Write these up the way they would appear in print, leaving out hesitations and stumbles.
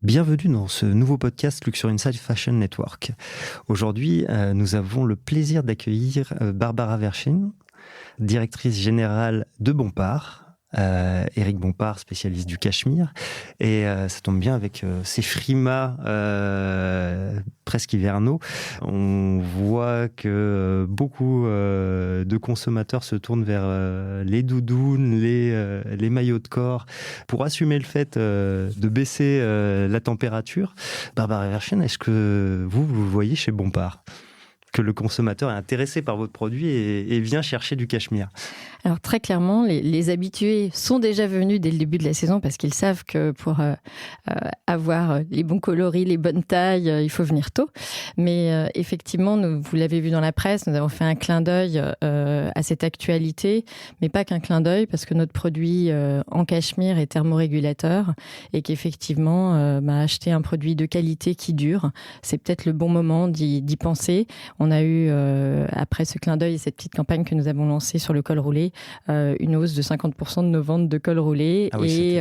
Bienvenue dans ce nouveau podcast Luxury Inside Fashion Network. Aujourd'hui, nous avons le plaisir d'accueillir Barbara Verschin, directrice générale de Bompard. Éric Bompard, spécialiste du cachemire. Et ça tombe bien avec ces frimas presque hivernaux. On voit que beaucoup de consommateurs se tournent vers les doudounes, les maillots de corps pour assumer le fait de baisser la température. Barbara Verschin, est-ce que vous voyez chez Bompard que le consommateur est intéressé par votre produit et vient chercher du cachemire? Alors très clairement, les habitués sont déjà venus dès le début de la saison parce qu'ils savent que pour avoir les bons coloris, les bonnes tailles, il faut venir tôt. Mais effectivement, vous l'avez vu dans la presse, nous avons fait un clin d'œil à cette actualité, mais pas qu'un clin d'œil parce que notre produit en cachemire est thermorégulateur et qu'effectivement, acheter un produit de qualité qui dure, c'est peut-être le bon moment d'y penser. On a eu, après ce clin d'œil et cette petite campagne que nous avons lancée sur le col roulé, une hausse de 50% de nos ventes de col roulé. Ah oui,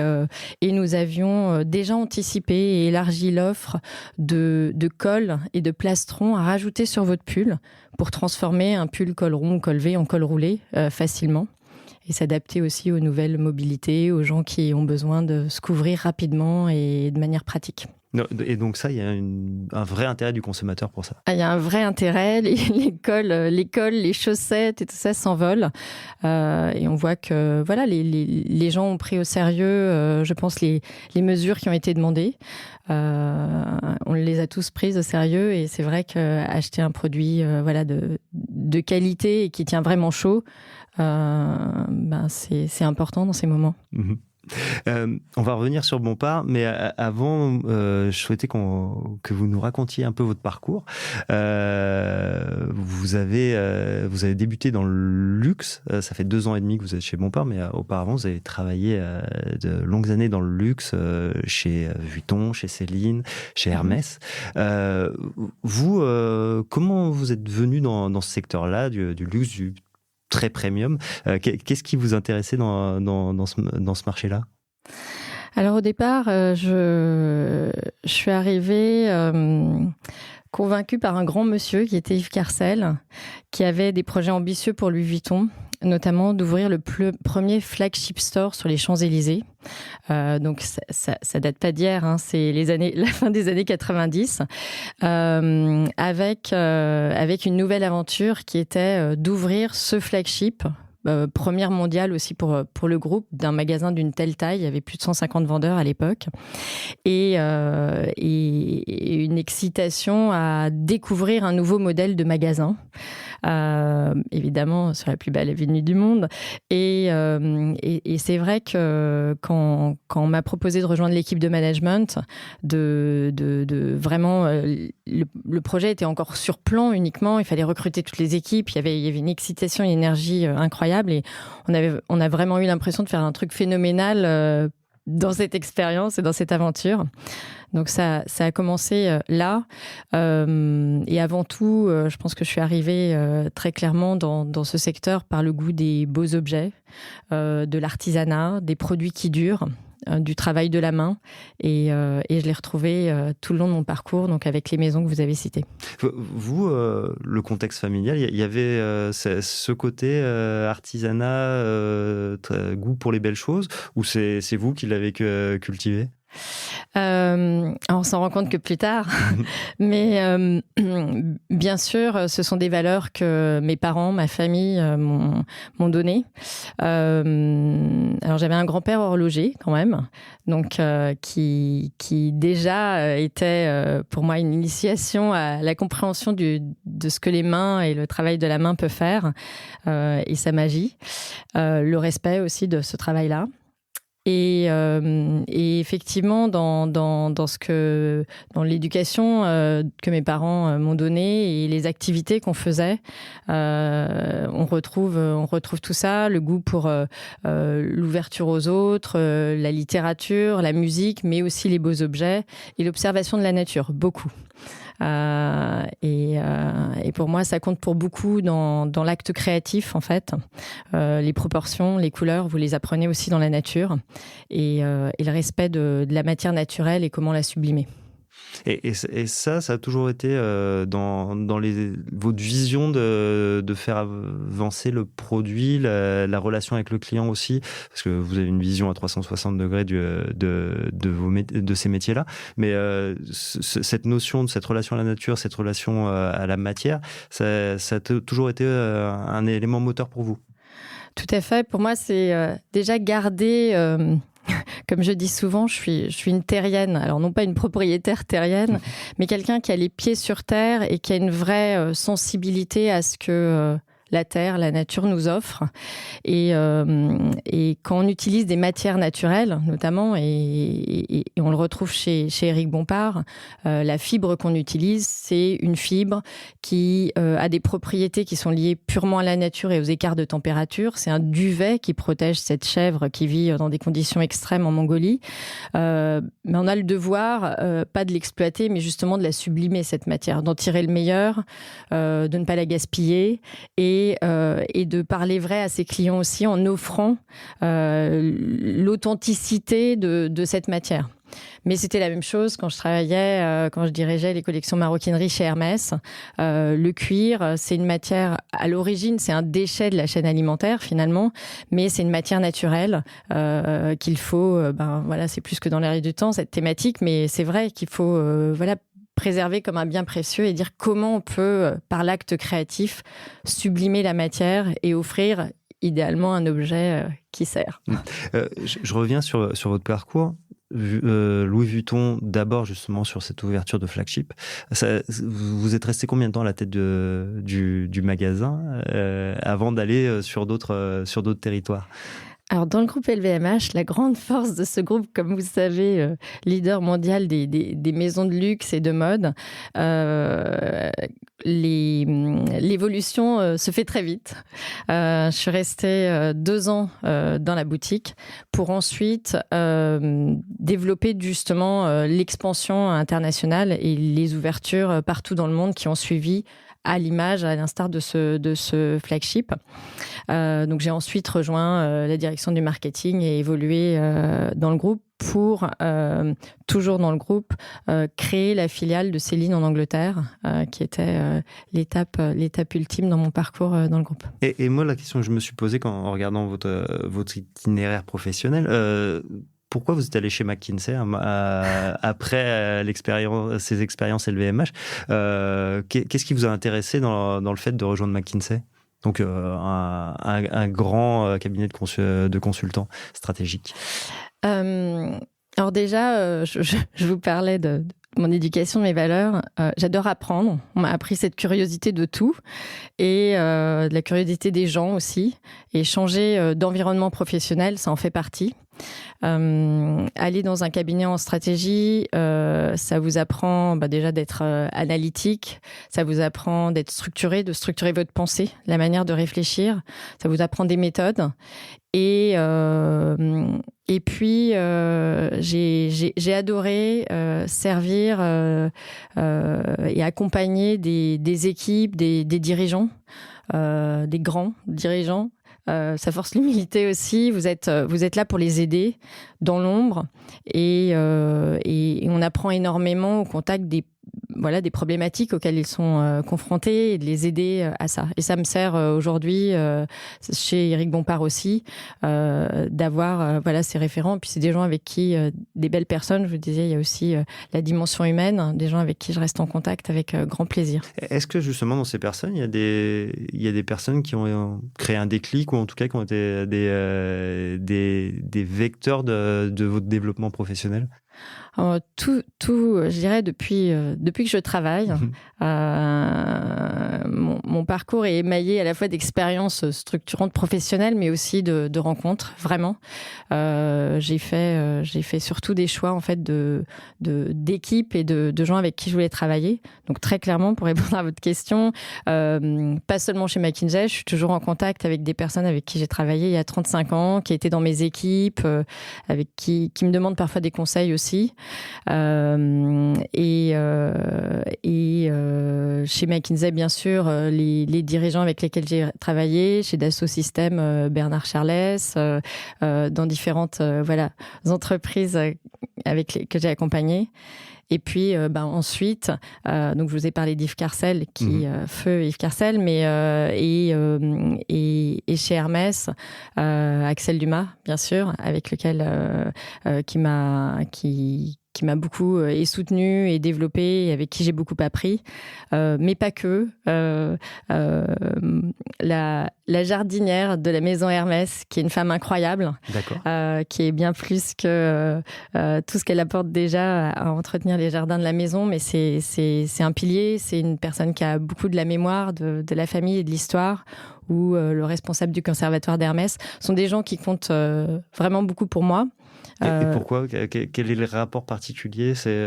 et nous avions déjà anticipé et élargi l'offre de cols et de plastrons à rajouter sur votre pull pour transformer un pull col rond ou col V en col roulé facilement. Et s'adapter aussi aux nouvelles mobilités, aux gens qui ont besoin de se couvrir rapidement et de manière pratique. Et donc ça, il y a un vrai intérêt du consommateur pour ça. Il y a un vrai intérêt, les cols, les chaussettes et tout ça s'envolent. Et on voit que voilà, les gens ont pris au sérieux, je pense, les mesures qui ont été demandées. On les a tous prises au sérieux et c'est vrai qu'acheter un produit de qualité et qui tient vraiment chaud, c'est important dans ces moments. Mmh. On va revenir sur Bompard, mais avant, je souhaitais que vous nous racontiez un peu votre parcours. Vous avez débuté dans le luxe. Ça fait 2 ans et demi que vous êtes chez Bompard, mais auparavant, vous avez travaillé de longues années dans le luxe, chez Vuitton, chez Céline, chez Hermès. Vous, comment vous êtes venu dans ce secteur-là, du luxe, du très premium? Qu'est-ce qui vous intéressait dans ce marché-là? Alors au départ, je suis arrivée convaincue par un grand monsieur qui était Yves Carcel, qui avait des projets ambitieux pour Louis Vuitton, notamment d'ouvrir le premier flagship store sur les Champs-Élysées. Donc ça date pas d'hier, hein, c'est la fin des années 90, avec une nouvelle aventure qui était d'ouvrir ce flagship. Première mondiale aussi pour le groupe, d'un magasin d'une telle taille. Il y avait plus de 150 vendeurs à l'époque. Et une excitation à découvrir un nouveau modèle de magasin. Évidemment, sur la plus belle avenue du monde. Et c'est vrai que quand on m'a proposé de rejoindre l'équipe de management, de vraiment... le projet était encore sur plan uniquement. Il fallait recruter toutes les équipes. Il y avait une excitation, une énergie incroyable. Et on a vraiment eu l'impression de faire un truc phénoménal dans cette expérience et dans cette aventure. Donc ça a commencé là. Et avant tout, je pense que je suis arrivée très clairement dans ce secteur par le goût des beaux objets, de l'artisanat, des produits qui durent, du travail de la main. Et je l'ai retrouvé tout le long de mon parcours, donc avec les maisons que vous avez citées. Vous, le contexte familial, il y avait ce côté artisanat, goût pour les belles choses, ou c'est vous qui l'avez cultivé? On s'en rend compte que plus tard, mais bien sûr, ce sont des valeurs que mes parents, ma famille m'ont données. Alors j'avais un grand-père horloger quand même, donc qui déjà était pour moi une initiation à la compréhension de ce que les mains et le travail de la main peut faire et sa magie, le respect aussi de ce travail-là. Et effectivement, dans l'éducation que mes parents m'ont donnée et les activités qu'on faisait, on retrouve tout ça, le goût pour l'ouverture aux autres, la littérature, la musique, mais aussi les beaux objets et l'observation de la nature, beaucoup. Et pour moi, ça compte pour beaucoup dans l'acte créatif, en fait. Les proportions, les couleurs, vous les apprenez aussi dans la nature. Et le respect de la matière naturelle et comment la sublimer. Et ça a toujours été dans votre vision de faire avancer le produit, la relation avec le client aussi, parce que vous avez une vision à 360 degrés de ces métiers-là. Mais cette notion de cette relation à la nature, cette relation à la matière, ça a toujours été un élément moteur pour vous? Tout à fait. Pour moi, c'est déjà garder... Comme je dis souvent, je suis une terrienne. Alors, non pas une propriétaire terrienne, mais quelqu'un qui a les pieds sur terre et qui a une vraie sensibilité à ce que la terre, la nature nous offre. Et quand on utilise des matières naturelles, notamment, et on le retrouve chez Éric Bompard, la fibre qu'on utilise, c'est une fibre qui a des propriétés qui sont liées purement à la nature et aux écarts de température. C'est un duvet qui protège cette chèvre qui vit dans des conditions extrêmes en Mongolie. Mais on a le devoir, pas de l'exploiter, mais justement de la sublimer, cette matière, d'en tirer le meilleur, de ne pas la gaspiller et de parler vrai à ses clients aussi en offrant l'authenticité de cette matière. Mais c'était la même chose quand je travaillais, quand je dirigeais les collections maroquinerie chez Hermès. Le cuir, c'est une matière, à l'origine, c'est un déchet de la chaîne alimentaire finalement, mais c'est une matière naturelle qu'il faut, c'est plus que dans l'air du temps cette thématique, mais c'est vrai qu'il faut, préserver comme un bien précieux et dire comment on peut, par l'acte créatif, sublimer la matière et offrir idéalement un objet qui sert. Je reviens sur votre parcours. Louis Vuitton, d'abord justement sur cette ouverture de flagship. Vous êtes resté combien de temps à la tête du magasin avant d'aller sur d'autres territoires ? Alors, dans le groupe LVMH, la grande force de ce groupe, comme vous savez, leader mondial des maisons de luxe et de mode, l'évolution se fait très vite. Je suis restée 2 ans dans la boutique pour ensuite développer justement l'expansion internationale et les ouvertures partout dans le monde qui ont suivi, à l'image, à l'instar de ce flagship. Donc j'ai ensuite rejoint la direction du marketing et évolué dans le groupe pour, toujours dans le groupe, créer la filiale de Céline en Angleterre, qui était l'étape ultime dans mon parcours dans le groupe. Et moi, la question que je me suis posée en regardant votre itinéraire professionnel, pourquoi vous êtes allé chez McKinsey après ces expériences LVMH? Qu'est-ce qui vous a intéressé dans le fait de rejoindre McKinsey? Donc un grand cabinet de consultants stratégiques. Alors déjà, je vous parlais de mon éducation, de mes valeurs. J'adore apprendre. On m'a appris cette curiosité de tout et de la curiosité des gens aussi. Et changer d'environnement professionnel, ça en fait partie. Aller dans un cabinet en stratégie, ça vous apprend déjà d'être analytique, ça vous apprend d'être structuré, de structurer votre pensée, la manière de réfléchir, ça vous apprend des méthodes. Et puis, j'ai adoré servir et accompagner des équipes, des dirigeants, des grands dirigeants. Ça force l'humilité aussi. Vous êtes là pour les aider dans l'ombre et on apprend énormément au contact des problématiques auxquelles ils sont confrontés et de les aider à ça. Et ça me sert aujourd'hui, chez Éric Bompard aussi, d'avoir ces référents. Puis c'est des gens avec qui, des belles personnes, je vous disais, il y a aussi la dimension humaine, des gens avec qui je reste en contact avec grand plaisir. Est-ce que justement dans ces personnes, il y a des personnes qui ont créé un déclic ou en tout cas qui ont été des vecteurs de votre développement professionnel? Tout, je dirais, depuis que je travaille, mon parcours est émaillé à la fois d'expériences structurantes professionnelles, mais aussi de rencontres, vraiment. J'ai fait surtout des choix, en fait, d'équipes et de gens avec qui je voulais travailler. Donc, très clairement, pour répondre à votre question, pas seulement chez McKinsey, je suis toujours en contact avec des personnes avec qui j'ai travaillé il y a 35 ans, qui étaient dans mes équipes, avec qui me demandent parfois des conseils aussi. Et chez McKinsey, bien sûr, les dirigeants avec lesquels j'ai travaillé, chez Dassault Systèmes, Bernard Charles, dans différentes entreprises que j'ai accompagnées. Et puis ensuite, donc je vous ai parlé d'Yves Carcel, feu Yves Carcel, mais et chez Hermès, Axel Dumas, bien sûr, avec lequel qui m'a beaucoup soutenu et développé, et avec qui j'ai beaucoup appris, mais pas que. La jardinière de la maison Hermès, qui est une femme incroyable, qui est bien plus que tout ce qu'elle apporte déjà à entretenir les jardins de la maison, mais c'est un pilier, c'est une personne qui a beaucoup de la mémoire de la famille et de l'histoire, ou le responsable du conservatoire d'Hermès, sont des gens qui comptent vraiment beaucoup pour moi. Et pourquoi ? Quel est le rapport particulier ? C'est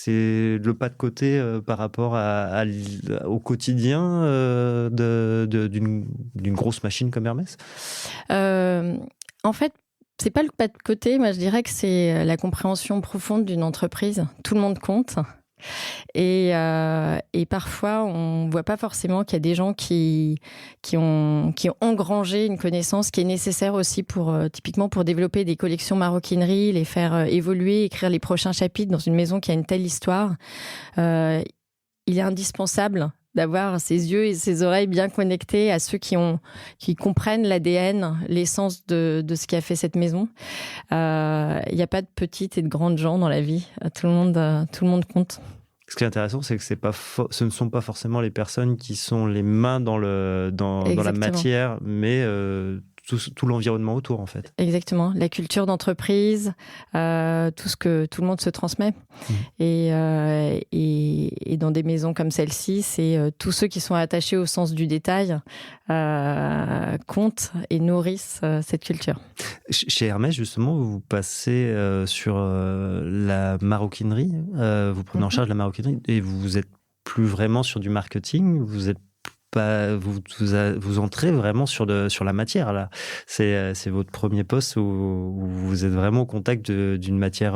le pas de côté par rapport au quotidien d'une grosse machine comme Hermès ? En fait, c'est pas le pas de côté. Moi, je dirais que c'est la compréhension profonde d'une entreprise. Tout le monde compte. Et parfois, on ne voit pas forcément qu'il y a des gens qui ont engrangé une connaissance qui est nécessaire aussi typiquement pour développer des collections maroquinerie, les faire évoluer, écrire les prochains chapitres dans une maison qui a une telle histoire. Il est indispensable d'avoir ses yeux et ses oreilles bien connectés à ceux qui comprennent l'ADN, l'essence de ce qui a fait cette maison. Il n'y a pas de petites et de grandes gens dans la vie. Tout le monde compte. Ce qui est intéressant, c'est que ce ne sont pas forcément les personnes qui sont les mains dans la matière, mais tout l'environnement autour, en fait. Exactement. La culture d'entreprise, tout ce que tout le monde se transmet. Et dans des maisons comme celle-ci, c'est tous ceux qui sont attachés au sens du détail comptent et nourrissent cette culture. Chez Hermès, justement, vous passez sur la maroquinerie, vous prenez en charge la maroquinerie, et vous êtes plus vraiment sur du marketing, vous entrez vraiment sur la matière, là. C'est votre premier poste où vous êtes vraiment au contact d'une matière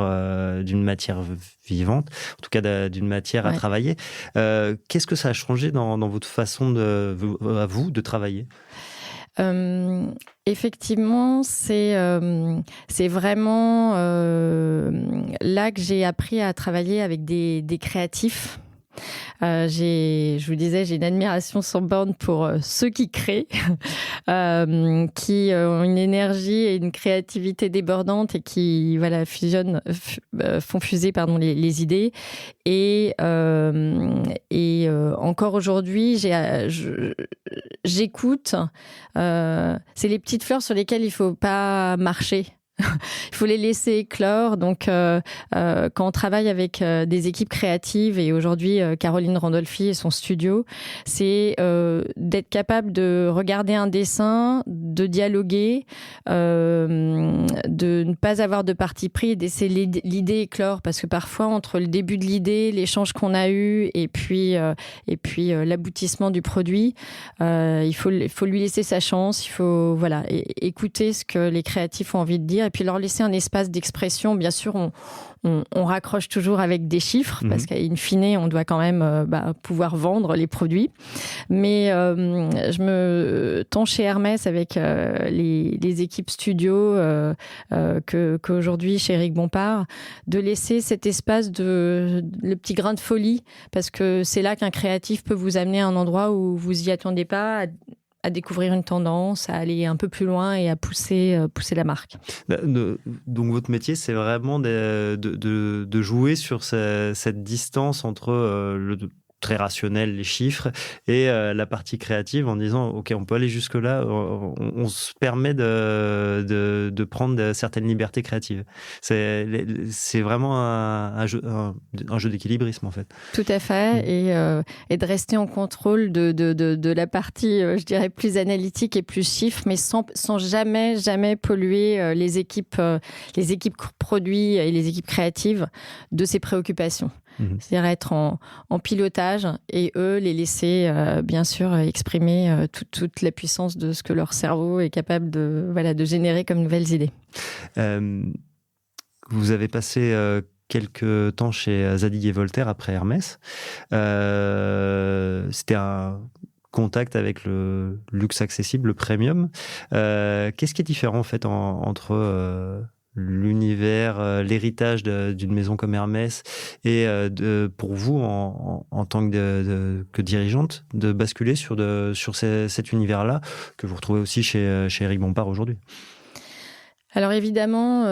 vivante, en tout cas d'une matière à travailler. Qu'est-ce que ça a changé dans votre façon de travailler ? Effectivement, c'est vraiment là que j'ai appris à travailler avec des créatifs. Je vous disais, j'ai une admiration sans borne pour ceux qui créent, qui ont une énergie et une créativité débordante et qui font fuser les idées. Et encore aujourd'hui, j'écoute. C'est les petites fleurs sur lesquelles il faut pas marcher. Il faut les laisser éclore. Donc, quand on travaille avec des équipes créatives, et aujourd'hui Caroline Randolphy et son studio, c'est d'être capable de regarder un dessin, de dialoguer, de ne pas avoir de parti pris et d'essayer l'idée éclore, parce que parfois entre le début de l'idée, l'échange qu'on a eu et puis l'aboutissement du produit, il faut lui laisser sa chance. Il faut écouter ce que les créatifs ont envie de dire, et puis leur laisser un espace d'expression. Bien sûr, on raccroche toujours avec des chiffres, parce qu'in fine, on doit quand même pouvoir vendre les produits. Mais tant chez Hermès avec les équipes studio qu'aujourd'hui chez Éric Bompard, de laisser cet espace le petit grain de folie, parce que c'est là qu'un créatif peut vous amener à un endroit où vous y attendez pas, à découvrir une tendance, à aller un peu plus loin et à pousser la marque. Donc votre métier, c'est vraiment de jouer sur cette distance entre le très rationnel, les chiffres, et la partie créative, en disant ok, on peut aller jusque là, on se permet de prendre certaines libertés créatives. C'est vraiment un jeu d'équilibrisme, en fait. Tout à fait. Et de rester en contrôle de la partie, je dirais, plus analytique et plus chiffre, mais sans jamais polluer les équipes produits et les équipes créatives de ces préoccupations. C'est-à-dire être en pilotage, et eux les laisser bien sûr exprimer toute la puissance de ce que leur cerveau est capable de générer comme nouvelles idées. Vous avez passé quelques temps chez Zadig et Voltaire après Hermès. C'était un contact avec le luxe accessible, le premium. Qu'est-ce qui est différent en fait entre l'univers, l'héritage d'une maison comme Hermès et pour vous en tant que dirigeante de basculer sur cet univers-là que vous retrouvez aussi chez Éric Bompard aujourd'hui? Alors évidemment,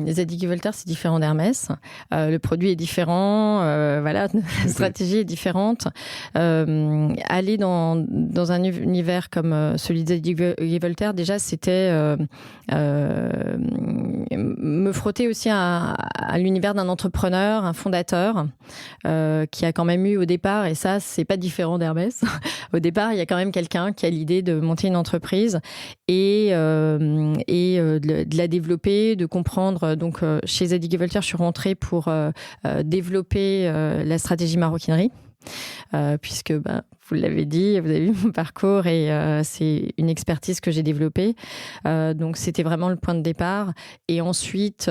Zadig et Voltaire, c'est différent d'Hermès. Le produit est différent, voilà, la stratégie est différente. Aller dans un univers comme celui de Zadig et Voltaire, déjà, c'était me frotter aussi à l'univers d'un entrepreneur, un fondateur, qui a quand même eu au départ, et ça, c'est pas différent d'Hermès. Au départ, il y a quand même quelqu'un qui a l'idée de monter une entreprise et de la développer, de comprendre. Donc, chez Zadig et Voltaire, je suis rentrée pour développer la stratégie maroquinerie. Puisque vous l'avez dit, vous avez vu mon parcours et c'est une expertise que j'ai développée. Donc, c'était vraiment le point de départ. Et ensuite,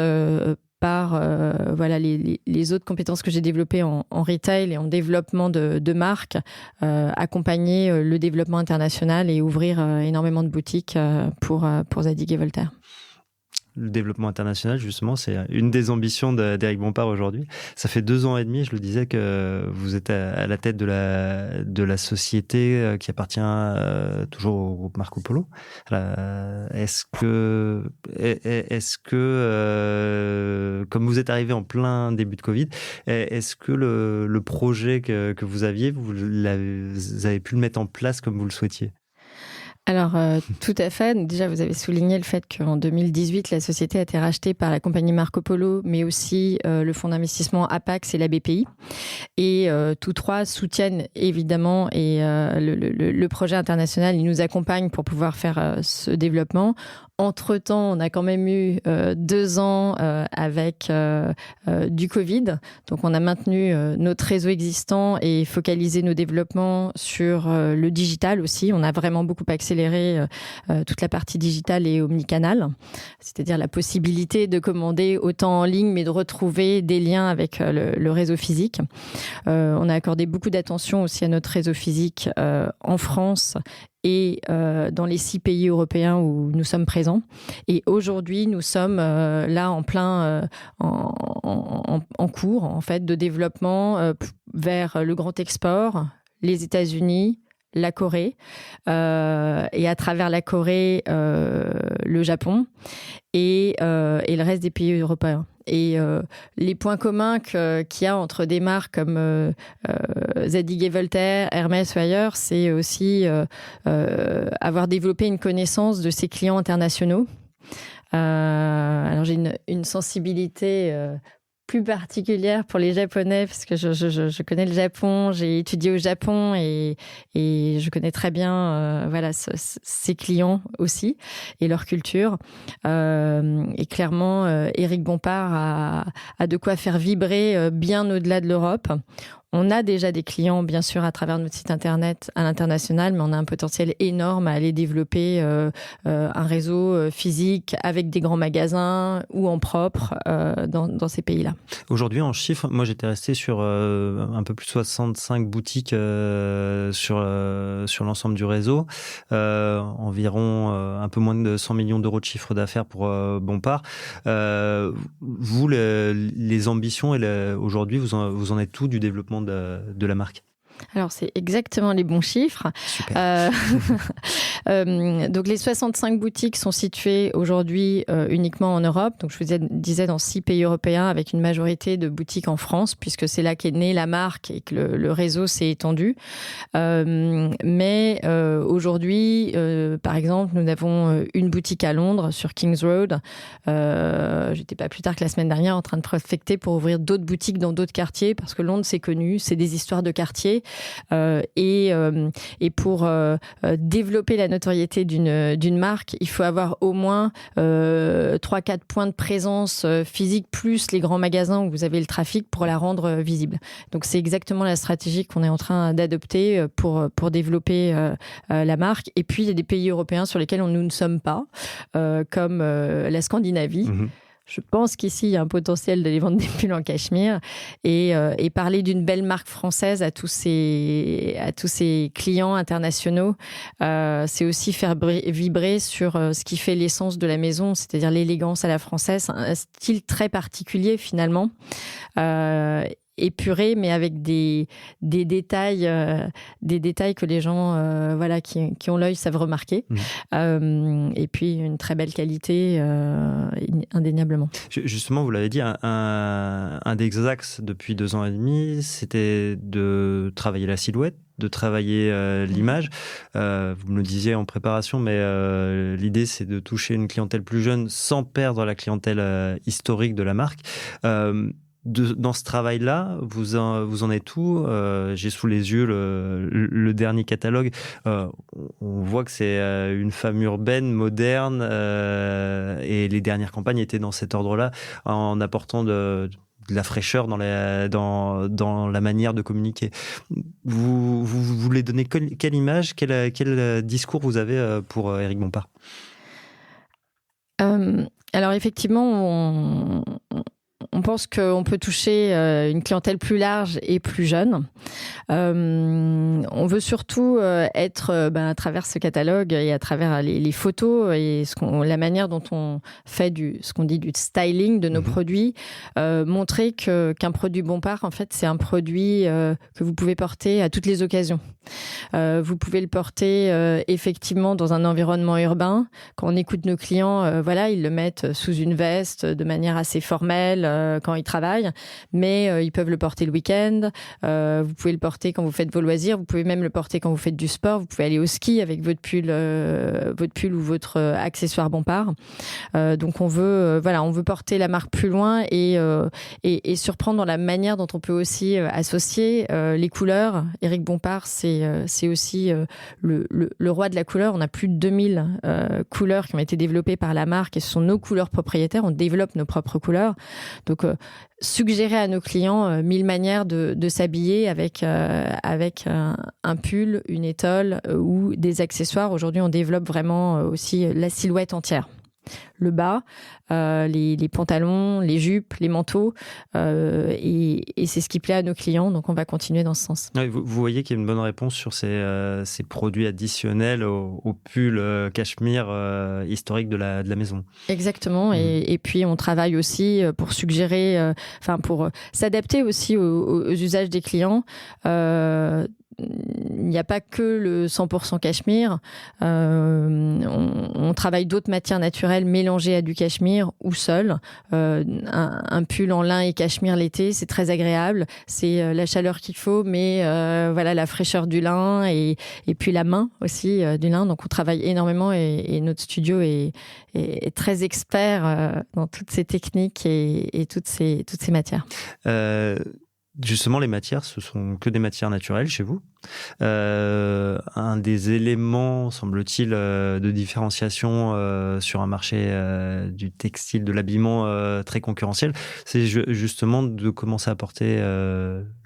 par voilà, les autres compétences que j'ai développées en retail et en développement de marques, accompagner le développement international et ouvrir énormément de boutiques pour Zadig et Voltaire. Le développement international, justement, c'est une des ambitions d'Éric Bompard aujourd'hui. Ça fait 2 ans et demi, je le disais, que vous êtes à la tête de la société qui appartient toujours au groupe Marco Polo. Est-ce que comme vous êtes arrivé en plein début de Covid, est-ce que le projet que vous aviez, vous avez pu le mettre en place comme vous le souhaitiez? Alors, tout à fait. Déjà, vous avez souligné le fait qu'en 2018, la société a été rachetée par la compagnie Marco Polo, mais aussi le fonds d'investissement Apax et la BPI. Et tous trois soutiennent évidemment le projet international. Ils nous accompagnent pour pouvoir faire ce développement. Entre-temps, on a quand même eu 2 ans avec du Covid. Donc, on a maintenu notre réseau existant et focalisé nos développements sur le digital aussi. On a vraiment beaucoup accéléré toute la partie digitale et omnicanal, c'est-à-dire la possibilité de commander autant en ligne, mais de retrouver des liens avec le réseau physique. On a accordé beaucoup d'attention aussi à notre réseau physique en France et dans les 6 pays européens où nous sommes présents. Et aujourd'hui, nous sommes là en plein en cours en fait, de développement vers le grand export, les États-Unis, la Corée, et à travers la Corée, le Japon et le reste des pays européens. Et les points communs qu'il y a entre des marques comme Zadig et Voltaire, Hermès ou ailleurs, c'est aussi avoir développé une connaissance de ses clients internationaux. Alors j'ai une sensibilité plus particulière pour les Japonais parce que je connais le Japon, j'ai étudié au Japon et je connais très bien voilà ces clients aussi et leur culture. Et clairement, Éric Bompard a de quoi faire vibrer bien au-delà de l'Europe. On a déjà des clients, bien sûr, à travers notre site internet à l'international, mais on a un potentiel énorme à aller développer un réseau physique avec des grands magasins ou en propre dans ces pays-là. Aujourd'hui, en chiffres, moi j'étais resté sur un peu plus de 65 boutiques sur l'ensemble du réseau, environ un peu moins de 100 millions d'euros de chiffre d'affaires pour Bompard. Vous, les ambitions, aujourd'hui, vous en êtes où du développement de la marque? Alors, c'est exactement les bons chiffres. Super. Donc, les 65 boutiques sont situées aujourd'hui uniquement en Europe. Donc, je vous disais dans 6 pays européens avec une majorité de boutiques en France, puisque c'est là qu'est née la marque et que le réseau s'est étendu. Mais aujourd'hui, par exemple, nous avons une boutique à Londres sur Kings Road. J'étais pas plus tard que la semaine dernière en train de prospecter pour ouvrir d'autres boutiques dans d'autres quartiers, parce que Londres, c'est connu, c'est des histoires de quartiers. Et pour développer la notoriété d'une marque, il faut avoir au moins 3-4 points de présence physique plus les grands magasins où vous avez le trafic pour la rendre visible. Donc c'est exactement la stratégie qu'on est en train d'adopter pour développer la marque. Et puis il y a des pays européens sur lesquels nous ne sommes pas, comme la Scandinavie. Mmh. je pense qu'ici, il y a un potentiel d'aller vendre des pulls en cachemire et parler d'une belle marque française à tous ces clients internationaux. C'est aussi faire vibrer sur ce qui fait l'essence de la maison, c'est-à-dire l'élégance à la française, un style très particulier finalement. Épuré, mais avec des détails que les gens qui ont l'œil savent remarquer. Et puis une très belle qualité, indéniablement. Justement, vous l'avez dit, un des axes depuis 2 ans et demi, c'était de travailler la silhouette, de travailler l'image. Vous me le disiez en préparation, mais l'idée, c'est de toucher une clientèle plus jeune sans perdre la clientèle historique de la marque. Dans ce travail-là, vous en êtes où? J'ai sous les yeux le dernier catalogue. On voit que c'est une femme urbaine, moderne, et les dernières campagnes étaient dans cet ordre-là, en apportant de la fraîcheur dans la manière de communiquer. Vous voulez donner quelle image, quel discours vous avez pour Éric Bompard? Alors effectivement, on pense qu'on peut toucher une clientèle plus large et plus jeune. On veut surtout être, à travers ce catalogue et à travers les photos et la manière dont on fait ce qu'on dit du styling de nos produits, montrer qu'un produit Bompard, en fait, c'est un produit que vous pouvez porter à toutes les occasions. Vous pouvez le porter effectivement dans un environnement urbain. Quand on écoute nos clients, ils le mettent sous une veste de manière assez formelle quand ils travaillent, mais ils peuvent le porter le week-end. Vous pouvez le porter quand vous faites vos loisirs. Vous pouvez même le porter quand vous faites du sport. Vous pouvez aller au ski avec votre pull ou votre accessoire Bompard. Donc on veut porter la marque plus loin et surprendre dans la manière dont on peut aussi associer les couleurs. Éric Bompard, c'est aussi le roi de la couleur. On a plus de 2000 couleurs qui ont été développées par la marque et ce sont nos couleurs propriétaires. On développe nos propres couleurs. Donc, suggérer à nos clients 1000 manières de s'habiller avec un pull, une étole ou des accessoires. Aujourd'hui, on développe vraiment aussi la silhouette entière. Le bas, les pantalons, les jupes, les manteaux, et c'est ce qui plaît à nos clients, donc on va continuer dans ce sens. Oui, vous voyez qu'il y a une bonne réponse sur ces produits additionnels au pull cachemire historique de la maison. Exactement, et puis on travaille aussi pour suggérer, pour s'adapter aussi aux usages des clients. Il n'y a pas que le 100% cachemire. On travaille d'autres matières naturelles mélangées à du cachemire ou seul. Un pull en lin et cachemire l'été, c'est très agréable. C'est la chaleur qu'il faut, mais la fraîcheur du lin et puis la main aussi du lin. Donc on travaille énormément et notre studio est très expert dans toutes ces techniques et toutes ces matières. Justement, les matières, ce sont que des matières naturelles chez vous. Un des éléments, semble-t-il, de différenciation sur un marché du textile, de l'habillement très concurrentiel, c'est justement de commencer à apporter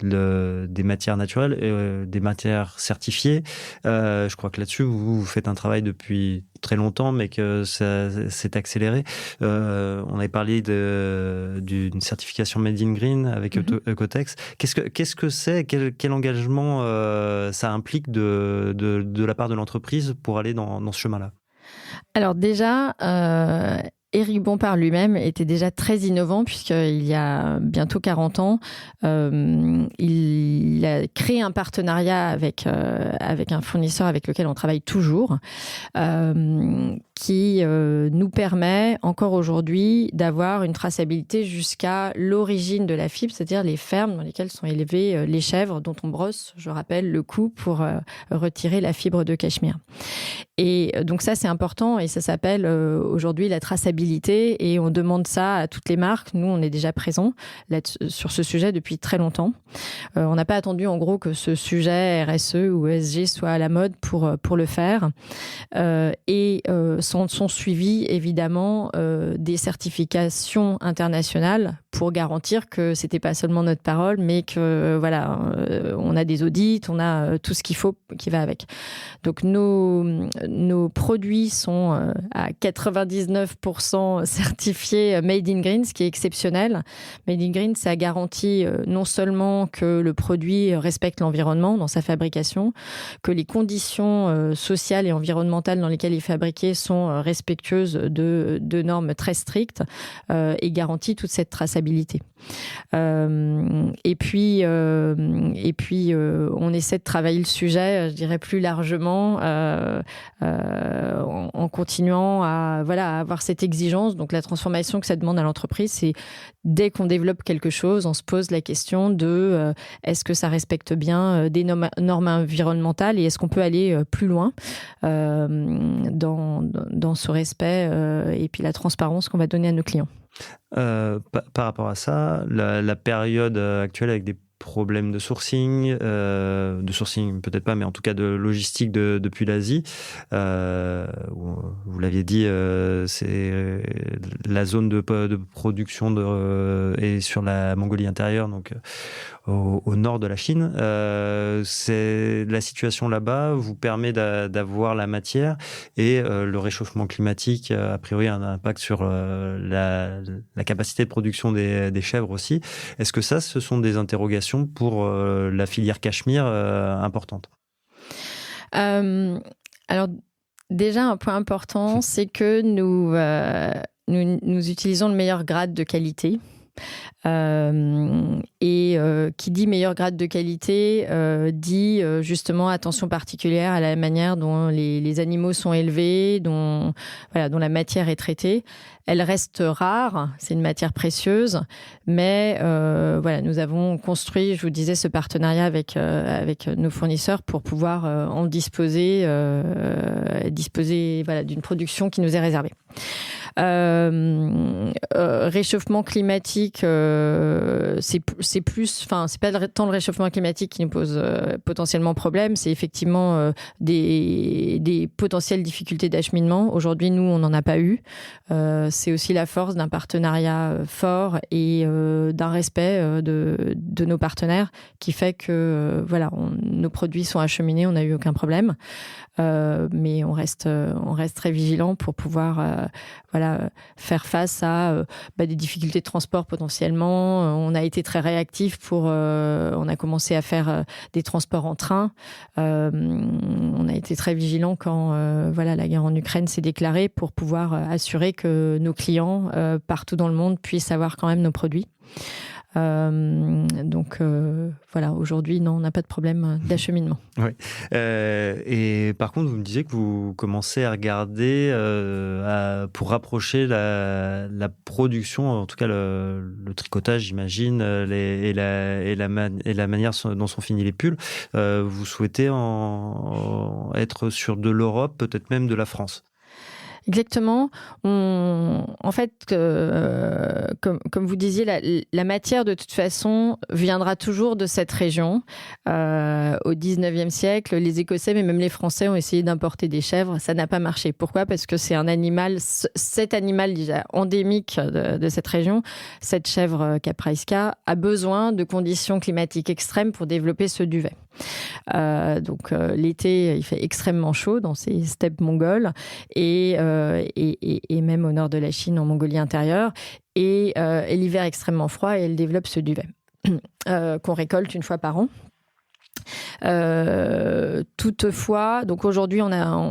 des matières naturelles, des matières certifiées. Je crois que là-dessus, vous faites un travail depuis très longtemps, mais que ça s'est accéléré. On avait parlé d'une certification Made in Green avec Ecotex. Qu'est-ce que c'est? Quel engagement ça implique de la part de l'entreprise pour aller dans ce chemin-là? Alors déjà, Éric Bompard lui-même était déjà très innovant puisqu'il y a bientôt 40 ans, il a créé un partenariat avec un fournisseur avec lequel on travaille toujours, qui nous permet encore aujourd'hui d'avoir une traçabilité jusqu'à l'origine de la fibre, c'est-à-dire les fermes dans lesquelles sont élevées les chèvres dont on brosse, je rappelle, le cou pour retirer la fibre de cachemire. Et donc ça, c'est important et ça s'appelle aujourd'hui la traçabilité et on demande ça à toutes les marques. Nous, on est déjà présents sur ce sujet depuis très longtemps. On n'a pas attendu en gros que ce sujet RSE ou ESG soit à la mode pour le faire. Et sont suivis évidemment des certifications internationales pour garantir que c'était pas seulement notre parole, mais que voilà, on a des audits, on a tout ce qu'il faut qui va avec. Donc nos produits sont à 99% certifiés Made in Green, ce qui est exceptionnel. Made in Green, ça garantit non seulement que le produit respecte l'environnement dans sa fabrication, que les conditions sociales et environnementales dans lesquelles il est fabriqué sont respectueuses de normes très strictes et garantit toute cette traçabilité. Et puis, on essaie de travailler le sujet, je dirais plus largement, en continuant à avoir cette exigence. Donc la transformation que ça demande à l'entreprise, c'est dès qu'on développe quelque chose, on se pose la question de est-ce que ça respecte bien des normes environnementales et est-ce qu'on peut aller plus loin dans ce respect et puis la transparence qu'on va donner à nos clients. Par rapport à ça, la période actuelle avec des problèmes de sourcing peut-être pas, mais en tout cas de logistique depuis l'Asie, vous l'aviez dit, c'est la zone de production est sur la Mongolie intérieure, donc au nord de la Chine. C'est la situation là-bas vous permet d'avoir la matière et le réchauffement climatique a priori a un impact sur la capacité de production des chèvres aussi. Est-ce que ce sont des interrogations pour la filière cachemire importante? Alors déjà un point important, c'est que nous utilisons le meilleur grade de qualité. Qui dit meilleur grade de qualité dit justement attention particulière à la manière dont les animaux sont élevés, dont la matière est traitée. Elle reste rare, c'est une matière précieuse, mais nous avons construit, je vous disais, ce partenariat avec nos fournisseurs pour pouvoir en disposer d'une production qui nous est réservée. Réchauffement climatique, c'est plus, c'est pas tant le réchauffement climatique qui nous pose potentiellement problème, c'est effectivement des potentielles difficultés d'acheminement. Aujourd'hui, nous, on n'en a pas eu. C'est aussi la force d'un partenariat fort et d'un respect de nos partenaires qui fait que nos produits sont acheminés, on n'a eu aucun problème. Mais on reste très vigilant pour pouvoir faire face à des difficultés de transport potentiellement. On a été très réactif on a commencé à faire des transports en train. On a été très vigilant quand la guerre en Ukraine s'est déclarée pour pouvoir assurer que nos clients partout dans le monde puissent avoir quand même nos produits. Aujourd'hui, non, on n'a pas de problème d'acheminement. Oui. Et par contre, vous me disiez que vous commencez à regarder pour rapprocher la production, en tout cas le tricotage, j'imagine, et la manière dont sont finis les pulls. Vous souhaitez être sur de l'Europe, peut-être même de la France. Exactement. En fait, comme vous disiez, la matière, de toute façon, viendra toujours de cette région. Au 19e siècle, les Écossais, mais même les Français, ont essayé d'importer des chèvres. Ça n'a pas marché. Pourquoi ? Parce que c'est cet animal déjà endémique de cette région, cette chèvre capraisca, a besoin de conditions climatiques extrêmes pour développer ce duvet. L'été, il fait extrêmement chaud dans ces steppes mongoles et même au nord de la Chine, en Mongolie intérieure, et l'hiver extrêmement froid, et elle développe ce duvet qu'on récolte une fois par an. Toutefois, donc aujourd'hui,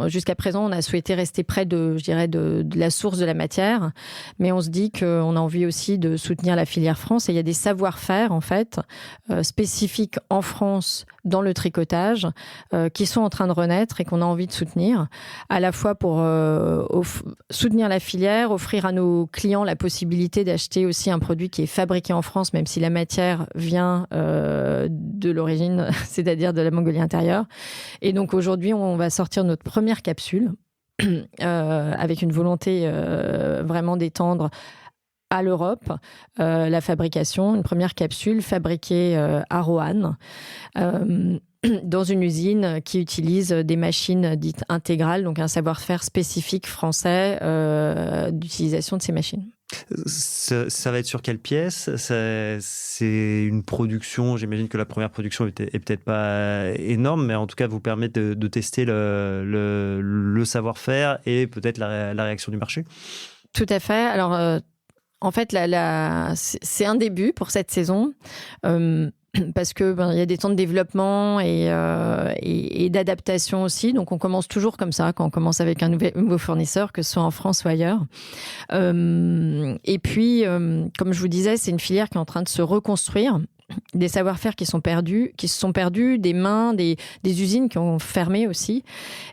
jusqu'à présent, on a souhaité rester près de la source de la matière, mais on se dit qu'on a envie aussi de soutenir la filière France, et il y a des savoir-faire en fait spécifiques en France dans le tricotage qui sont en train de renaître et qu'on a envie de soutenir, à la fois pour soutenir la filière, offrir à nos clients la possibilité d'acheter aussi un produit qui est fabriqué en France, même si la matière vient de l'origine, c'est-à-dire de la Mongolie intérieure. Et donc aujourd'hui, on va sortir notre première capsule avec une volonté vraiment d'étendre à l'Europe la fabrication, une première capsule fabriquée à Roanne, dans une usine qui utilise des machines dites intégrales, donc un savoir-faire spécifique français d'utilisation de ces machines. Ça va être sur quelle pièce? C'est une production, j'imagine que la première production est peut-être pas énorme, mais en tout cas vous permet de tester le savoir-faire et peut-être la réaction du marché. Tout à fait. Alors, en fait, c'est un début pour cette saison. Parce que il y a des temps de développement et d'adaptation aussi. Donc, on commence toujours comme ça, quand on commence avec un nouveau fournisseur, que ce soit en France ou ailleurs. Et puis, comme je vous disais, c'est une filière qui est en train de se reconstruire. Des savoir-faire qui se sont perdus, des mains, des usines qui ont fermé aussi.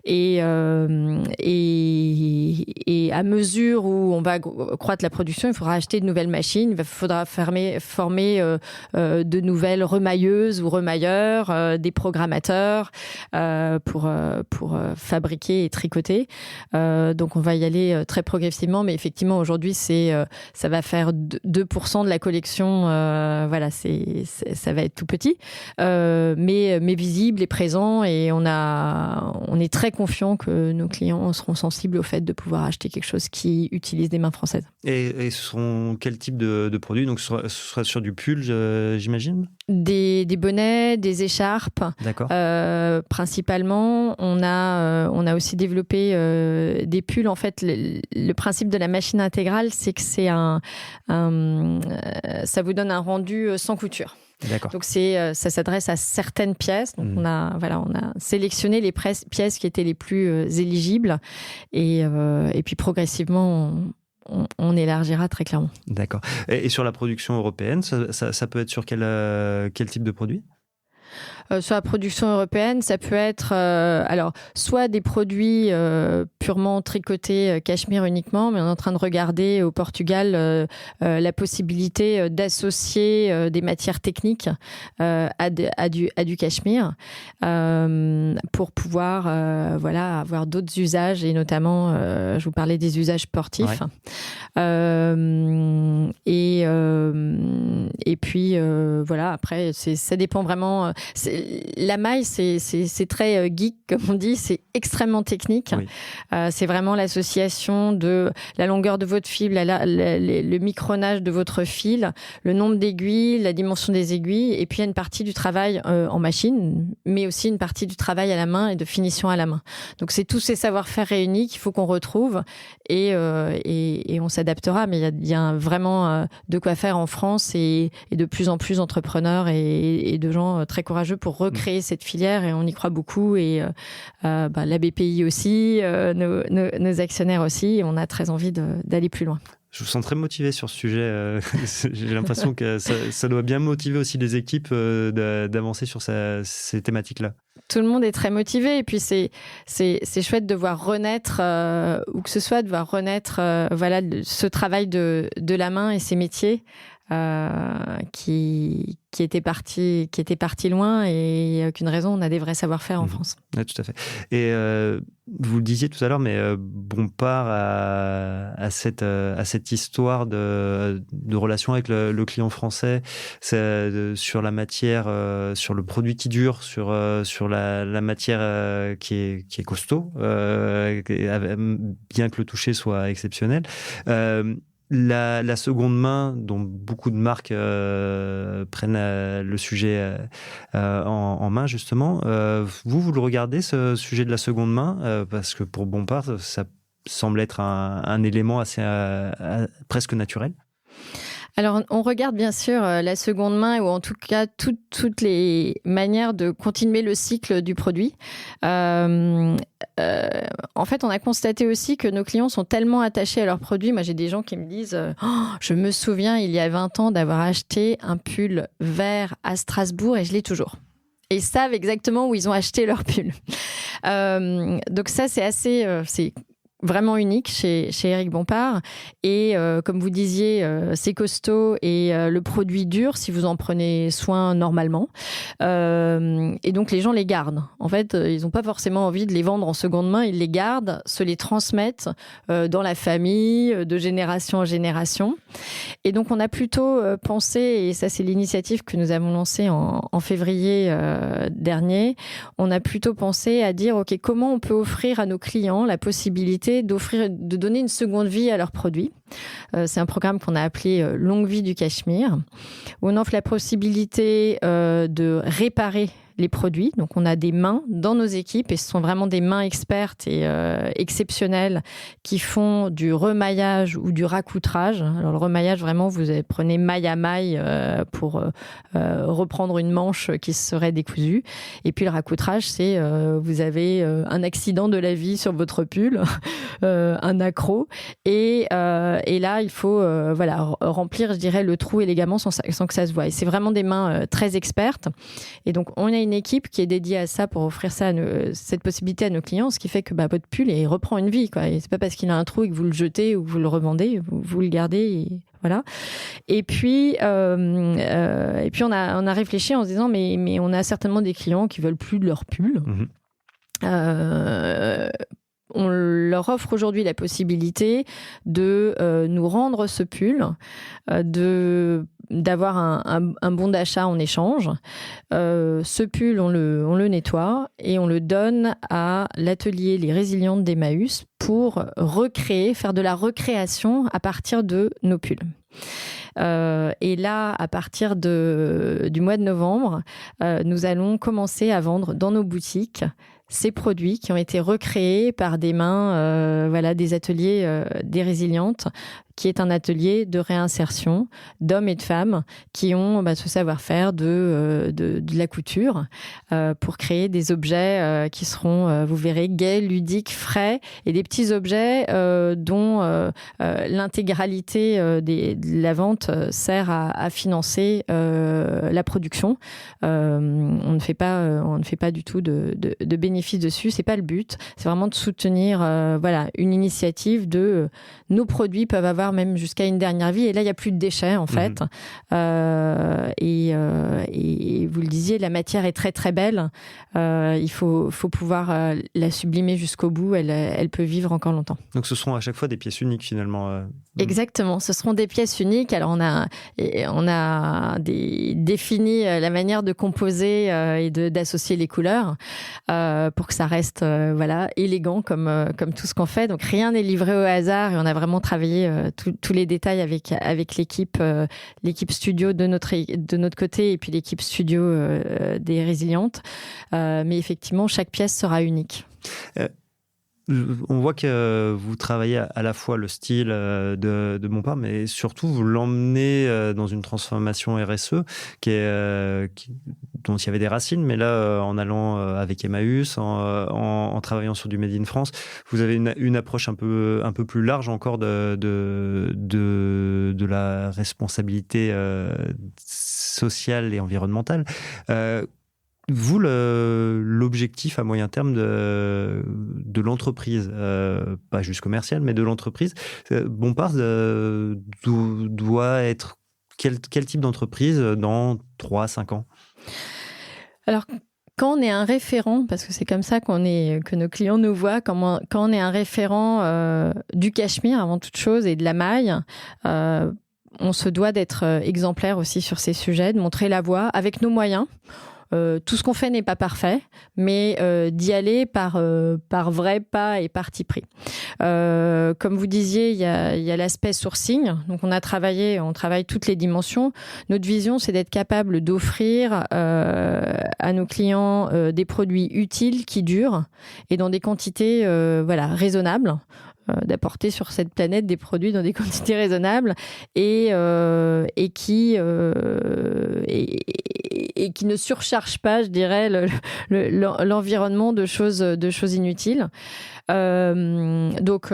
Et à mesure où on va croître la production, il faudra acheter de nouvelles machines, il faudra former de nouvelles remailleuses ou remailleurs, des programmateurs pour fabriquer et tricoter. Donc on va y aller très progressivement, mais effectivement aujourd'hui ça va faire 2% de la collection. Voilà, ça va être tout petit, mais visible et présent, et on est très confiant que nos clients seront sensibles au fait de pouvoir acheter quelque chose qui utilise des mains françaises. Et ce seront quel type de produits? Donc ce sera sur du pull, j'imagine? Des bonnets, des écharpes. D'accord. Principalement, on a aussi développé des pulls. En fait, le principe de la machine intégrale, c'est que ça vous donne un rendu sans couture. D'accord. Donc ça s'adresse à certaines pièces. Donc on a sélectionné les pièces qui étaient les plus éligibles, et puis progressivement on élargira très clairement. D'accord. Et sur la production européenne, ça peut être sur quel type de produit? Sur la production européenne, ça peut être soit des produits purement tricotés cachemire uniquement, mais on est en train de regarder au Portugal la possibilité d'associer des matières techniques à du cachemire pour pouvoir avoir d'autres usages, et notamment je vous parlais des usages sportifs. Ouais. Et puis après ça dépend vraiment. La maille, c'est très geek, comme on dit, c'est extrêmement technique. Oui. C'est vraiment l'association de la longueur de votre fil, le micronage de votre fil, le nombre d'aiguilles, la dimension des aiguilles, et puis il y a une partie du travail en machine, mais aussi une partie du travail à la main et de finition à la main. Donc c'est tous ces savoir-faire réunis qu'il faut qu'on retrouve, et on s'adaptera, mais il y a vraiment de quoi faire en France, et de plus en plus d'entrepreneurs et de gens très courageux pour recréer cette filière, et on y croit beaucoup, et la BPI aussi, nos actionnaires aussi, et on a très envie d'aller plus loin. Je vous sens très motivé sur ce sujet. J'ai l'impression que ça doit bien motiver aussi les équipes d'avancer sur ces thématiques-là. Tout le monde est très motivé, et puis c'est chouette de voir renaître, où que ce soit, de voir renaître ce travail de la main et ces métiers qui était parti loin, et il n'y a aucune raison, on a des vrais savoir-faire en France. Oui, tout à fait. Et vous le disiez tout à l'heure, mais Bompard a cette histoire de relation avec le client français, sur la matière, sur le produit qui dure, sur la matière qui est costaud, bien que le toucher soit exceptionnel. La seconde main, dont beaucoup de marques prennent le sujet en main, justement. Vous le regardez, ce sujet de la seconde main, parce que pour Bompard, ça semble être un élément assez presque naturel. Alors, on regarde bien sûr la seconde main, ou en tout cas toutes les manières de continuer le cycle du produit. En fait, on a constaté aussi que nos clients sont tellement attachés à leurs produits. Moi, j'ai des gens qui me disent je me souviens, il y a 20 ans, d'avoir acheté un pull vert à Strasbourg, et je l'ai toujours. Et ils savent exactement où ils ont acheté leur pull. Donc ça, c'est vraiment unique chez Éric Bompard, et comme vous disiez, c'est costaud, et le produit dure si vous en prenez soin normalement, et donc les gens les gardent. En fait, ils n'ont pas forcément envie de les vendre en seconde main, ils les gardent, se les transmettent dans la famille, de génération en génération. Et donc on a plutôt pensé, et ça c'est l'initiative que nous avons lancée en février dernier, on a plutôt pensé à dire ok, comment on peut offrir à nos clients la possibilité de donner une seconde vie à leurs produits. C'est un programme qu'on a appelé Longue vie du Cachemire, où on offre la possibilité de réparer les produits. Donc, on a des mains dans nos équipes et ce sont vraiment des mains expertes et exceptionnelles qui font du remaillage ou du racoutrage. Alors, le remaillage, vraiment, vous prenez maille à maille pour reprendre une manche qui serait décousue. Et puis, le racoutrage, c'est vous avez un accident de la vie sur votre pull, un accroc. Et là, il faut remplir, je dirais, le trou élégamment sans que ça se voie. Et c'est vraiment des mains très expertes. Et donc, on a une équipe qui est dédiée à ça pour offrir ça cette possibilité à nos clients, ce qui fait que votre pull il reprend une vie, quoi. Et c'est pas parce qu'il a un trou et que vous le jetez ou que vous le revendez, vous le gardez. Et voilà. Et puis on a réfléchi en se disant mais on a certainement des clients qui veulent plus de leur pull. On leur offre aujourd'hui la possibilité de nous rendre ce pull, d'avoir un bon d'achat en échange. Ce pull, on le nettoie et on le donne à l'atelier Les Résilientes d'Emmaüs pour faire de la recréation à partir de nos pulls. Et là, à partir du mois de novembre, nous allons commencer à vendre dans nos boutiques ces produits qui ont été recréés par des mains, des ateliers des Résilientes, qui est un atelier de réinsertion d'hommes et de femmes qui ont ce savoir-faire de la couture pour créer des objets qui seront, vous verrez, gais, ludiques, frais et des petits objets dont l'intégralité de la vente sert à financer la production. On ne fait pas du tout de bénéfices dessus, c'est pas le but. C'est vraiment de soutenir une initiative de nos produits peuvent avoir même jusqu'à une dernière vie et là il n'y a plus de déchets en fait. Et vous le disiez, la matière est très très belle, il faut pouvoir la sublimer jusqu'au bout, elle peut vivre encore longtemps. Donc ce seront à chaque fois des pièces uniques finalement. Exactement, ce seront des pièces uniques. Alors on a défini la manière de composer et d'associer les couleurs pour que ça reste élégant comme tout ce qu'on fait. Donc rien n'est livré au hasard et on a vraiment travaillé tous les détails avec l'équipe studio de notre côté et puis l'équipe studio des Résilientes. Mais effectivement, chaque pièce sera unique. On voit que vous travaillez à la fois le style de Bompard, mais surtout vous l'emmenez dans une transformation RSE dont il y avait des racines, mais là, en allant avec Emmaüs, en travaillant sur du Made in France, vous avez une approche un peu plus large encore de la responsabilité sociale et environnementale. Vous, l'objectif à moyen terme de l'entreprise, pas juste commerciale, mais de l'entreprise, Bompard doit être quel type d'entreprise dans 3-5 ans ? Alors, quand on est un référent, parce que c'est comme ça que nos clients nous voient, quand on est un référent du cachemire avant toute chose et de la maille, on se doit d'être exemplaire aussi sur ces sujets, de montrer la voie avec nos moyens. Tout ce qu'on fait n'est pas parfait, mais d'y aller par vrai pas et parti pris. Comme vous disiez, il y a l'aspect sourcing. Donc on travaille toutes les dimensions. Notre vision, c'est d'être capable d'offrir à nos clients des produits utiles qui durent et dans des quantités raisonnables. D'apporter sur cette planète des produits dans des quantités raisonnables et qui ne surchargent pas, je dirais, l'environnement de choses inutiles. Donc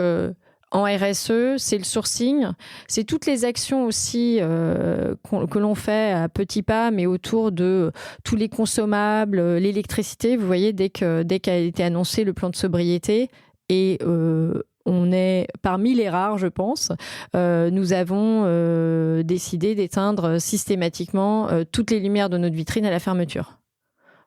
en RSE, c'est le sourcing, c'est toutes les actions aussi que l'on fait à petits pas, mais autour de tous les consommables, l'électricité. Vous voyez, dès qu'a été annoncé le plan de sobriété, et on est parmi les rares, je pense. Nous avons décidé d'éteindre systématiquement toutes les lumières de notre vitrine à la fermeture.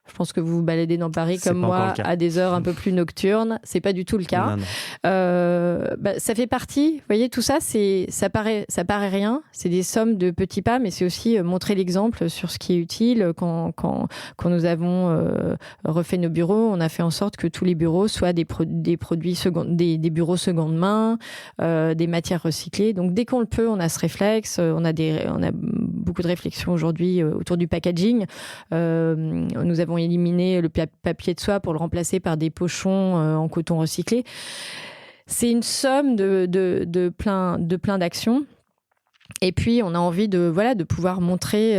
Je pense que vous vous baladez dans Paris C'est comme pas encore moi le cas. à des heures un peu plus nocturnes. C'est pas du tout le cas. Non, non. Ça fait partie. Vous voyez, tout ça, ça paraît rien. C'est des sommes de petits pas, mais c'est aussi montrer l'exemple sur ce qui est utile. Quand nous avons refait nos bureaux, on a fait en sorte que tous les bureaux soient des produits des bureaux seconde main, des matières recyclées. Donc dès qu'on le peut, on a ce réflexe. On a beaucoup de réflexions aujourd'hui autour du packaging. Nous avons éliminé le papier de soie pour le remplacer par des pochons en coton recyclé. C'est une somme de plein d'actions. Et puis, on a envie de pouvoir montrer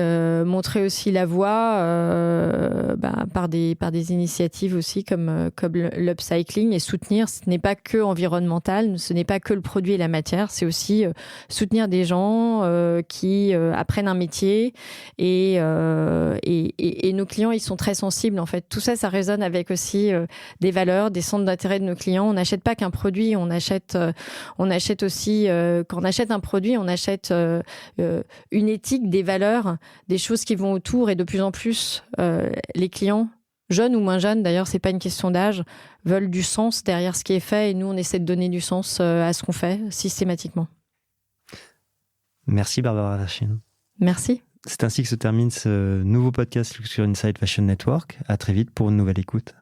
aussi la voie par des initiatives aussi comme l'upcycling et soutenir. Ce n'est pas que environnemental, ce n'est pas que le produit et la matière, c'est aussi soutenir des gens qui apprennent un métier et nos clients, ils sont très sensibles en fait. Tout ça, ça résonne avec aussi des valeurs, des centres d'intérêt de nos clients. On n'achète pas qu'un produit, on achète aussi quand on achète un produit, on achète une éthique, des valeurs, des choses qui vont autour et de plus en plus les clients, jeunes ou moins jeunes, d'ailleurs c'est pas une question d'âge, veulent du sens derrière ce qui est fait et nous on essaie de donner du sens à ce qu'on fait systématiquement. Merci Barbara Verschin. Merci. C'est ainsi que se termine ce nouveau podcast Luxury Inside Fashion Network. À très vite pour une nouvelle écoute.